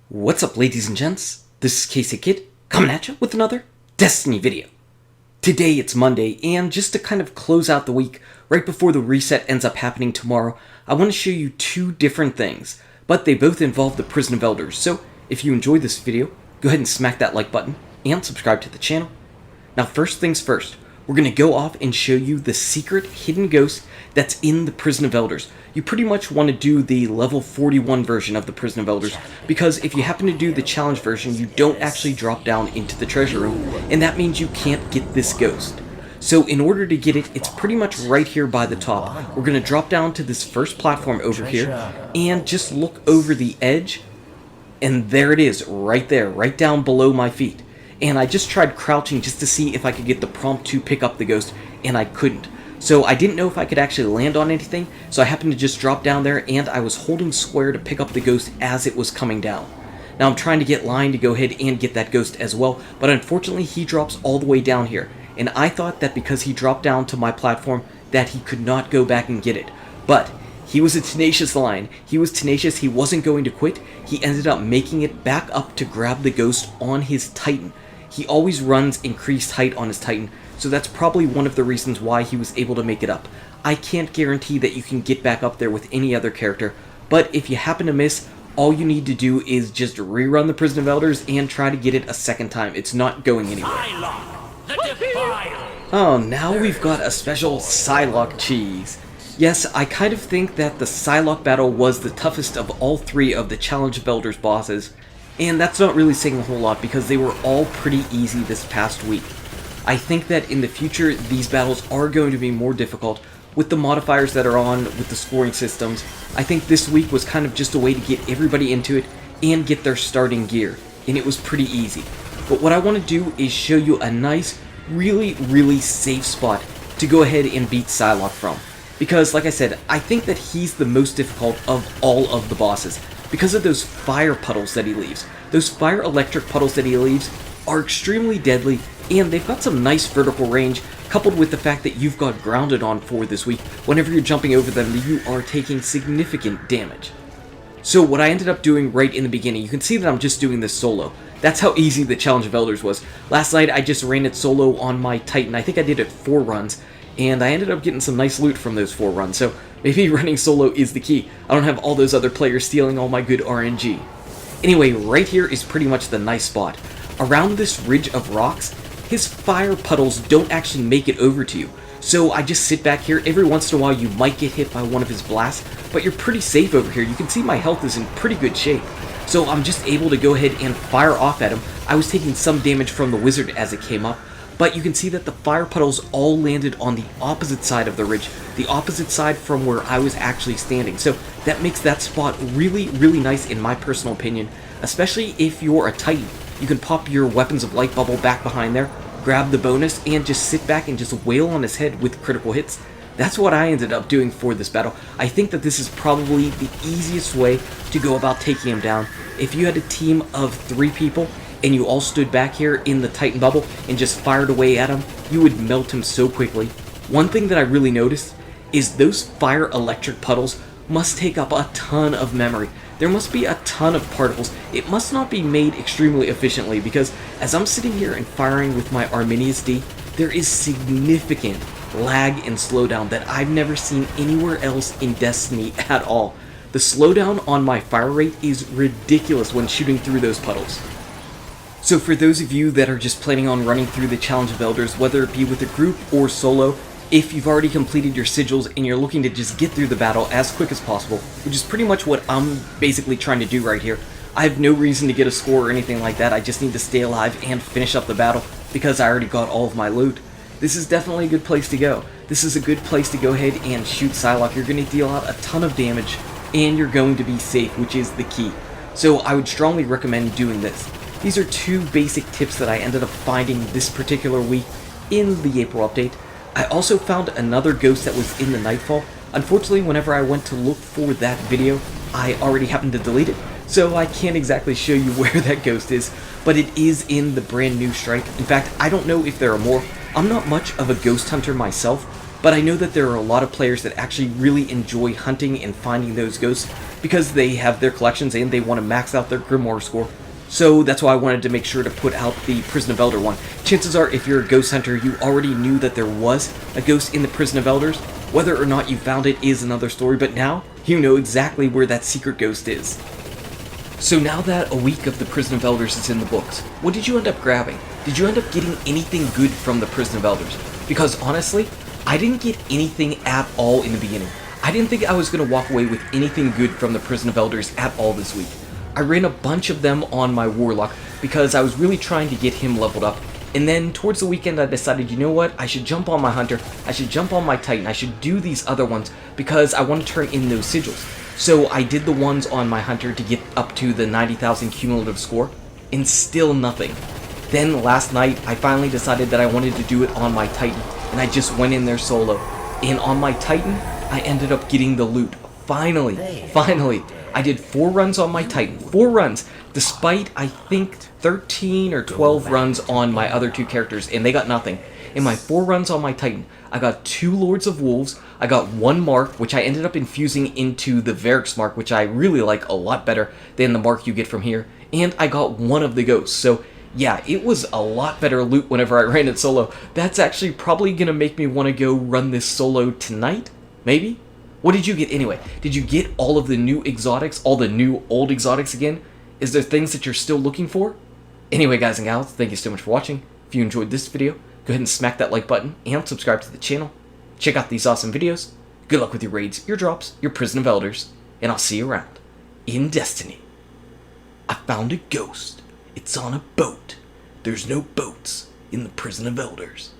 What's up, ladies and gents? This is KSigKid coming at you with another Destiny video. Today it's Monday, and just to kind of close out the week, right before the reset ends up happening tomorrow, I want to show you two different things, but they both involve the Prison of Elders. So if you enjoyed this video, go ahead and smack that like button and subscribe to the channel. Now first things first, we're going to go off and show you the secret hidden ghost that's in the Prison of Elders. You pretty much want to do the level 41 version of the Prison of Elders, because if you happen to do the challenge version, you don't actually drop down into the treasure room, and that means you can't get this ghost. So in order to get it, it's pretty much right here by the top. We're going to drop down to this first platform over here, and just look over the edge, and there it is, right there, right down below my feet. And I just tried crouching just to see if I could get the prompt to pick up the ghost, and I couldn't. So I didn't know if I could actually land on anything, so I happened to just drop down there, and I was holding square to pick up the ghost as it was coming down. Now I'm trying to get Lion to go ahead and get that ghost as well, but unfortunately he drops all the way down here, and I thought that because he dropped down to my platform that he could not go back and get it. But he was a tenacious Lion. He was tenacious, he wasn't going to quit. He ended up making it back up to grab the ghost on his Titan. He always runs increased height on his Titan, so that's probably one of the reasons why he was able to make it up. I can't guarantee that you can get back up there with any other character, but if you happen to miss, all you need to do is just rerun the Prison of Elders and try to get it a second time. It's not going anywhere. Psylock, the Defile. Oh, now we've got a special Psylock cheese. Yes, I kind of think that the Psylock battle was the toughest of all three of the Challenge of Elders bosses, and that's not really saying a whole lot because they were all pretty easy this past week. I think that in the future, these battles are going to be more difficult with the modifiers that are on, with the scoring systems. I think this week was kind of just a way to get everybody into it and get their starting gear, and it was pretty easy. But what I want to do is show you a nice, really safe spot to go ahead and beat Psylock from. Because, like I said, I think that he's the most difficult of all of the bosses, because of those fire puddles that he leaves. Those fire electric puddles that he leaves are extremely deadly, and they've got some nice vertical range, coupled with the fact that you've got grounded on 4 this week. Whenever you're jumping over them, you are taking significant damage. So what I ended up doing right in the beginning, you can see that I'm just doing this solo. That's how easy the Challenge of Elders was. Last night I just ran it solo on my Titan. I think I did it 4 runs, and I ended up getting some nice loot from those 4 runs, so maybe running solo is the key. I don't have all those other players stealing all my good RNG. Anyway, right here is pretty much the nice spot. Around this ridge of rocks, his fire puddles don't actually make it over to you. So I just sit back here. Every once in a while you might get hit by one of his blasts, but you're pretty safe over here. You can see my health is in pretty good shape. So I'm just able to go ahead and fire off at him. I was taking some damage from the wizard as it came up, but you can see that the fire puddles all landed on the opposite side of the ridge, the opposite side from where I was actually standing. So that makes that spot really nice in my personal opinion, especially if you're a Titan. You can pop your Weapons of Light bubble back behind there, grab the bonus, and just sit back and just wail on his head with critical hits. That's what I ended up doing for this battle. I think that this is probably the easiest way to go about taking him down. If you had a team of 3 people, and you all stood back here in the Titan bubble and just fired away at him, you would melt him so quickly. One thing that I really noticed is those fire electric puddles must take up a ton of memory. There must be a ton of particles. It must not be made extremely efficiently, because as I'm sitting here and firing with my Arminius D, there is significant lag and slowdown that I've never seen anywhere else in Destiny at all. The slowdown on my fire rate is ridiculous when shooting through those puddles. So for those of you that are just planning on running through the Challenge of Elders, whether it be with a group or solo, if you've already completed your sigils and you're looking to just get through the battle as quick as possible, which is pretty much what I'm basically trying to do right here. I have no reason to get a score or anything like that. I just need to stay alive and finish up the battle because I already got all of my loot. This is definitely a good place to go. This is a good place to go ahead and shoot Psylock. You're going to deal out a ton of damage and you're going to be safe, which is the key. So I would strongly recommend doing this. These are 2 basic tips that I ended up finding this particular week in the April update. I also found another ghost that was in the Nightfall. Unfortunately, whenever I went to look for that video, I already happened to delete it, so I can't exactly show you where that ghost is, but it is in the brand new strike. In fact, I don't know if there are more. I'm not much of a ghost hunter myself, but I know that there are a lot of players that actually really enjoy hunting and finding those ghosts, because they have their collections and they want to max out their Grimoire score. So that's why I wanted to make sure to put out the Prison of Elder one. Chances are, if you're a ghost hunter, you already knew that there was a ghost in the Prison of Elders. Whether or not you found it is another story, but now you know exactly where that secret ghost is. So now that a week of the Prison of Elders is in the books, what did you end up grabbing? Did you end up getting anything good from the Prison of Elders? Because honestly, I didn't get anything at all in the beginning. I didn't think I was going to walk away with anything good from the Prison of Elders at all this week. I ran a bunch of them on my Warlock because I was really trying to get him leveled up. And then towards the weekend I decided, you know what, I should jump on my Hunter, I should jump on my Titan, I should do these other ones because I want to turn in those sigils. So I did the ones on my Hunter to get up to the 90,000 cumulative score, and still nothing. Then last night I finally decided that I wanted to do it on my Titan, and I just went in there solo. And on my Titan, I ended up getting the loot. Finally, I did 4 runs on my Titan. 4 runs, despite, I think, 13 or 12 runs on my other 2 characters, and they got nothing. In my 4 runs on my Titan, I got 2 Lords of Wolves, I got 1 Mark, which I ended up infusing into the Varix Mark, which I really like a lot better than the Mark you get from here, and I got 1 of the Ghosts. So yeah, it was a lot better loot whenever I ran it solo. That's actually probably going to make me want to go run this solo tonight, maybe? What did you get anyway? Did you get all of the new exotics, all the new old exotics again? Is there things that you're still looking for? Anyway, guys and gals, thank you so much for watching. If you enjoyed this video, go ahead and smack that like button and subscribe to the channel. Check out these awesome videos. Good luck with your raids, your drops, your Prison of Elders, and I'll see you around in Destiny. I found a ghost. It's on a boat. There's no boats in the Prison of Elders.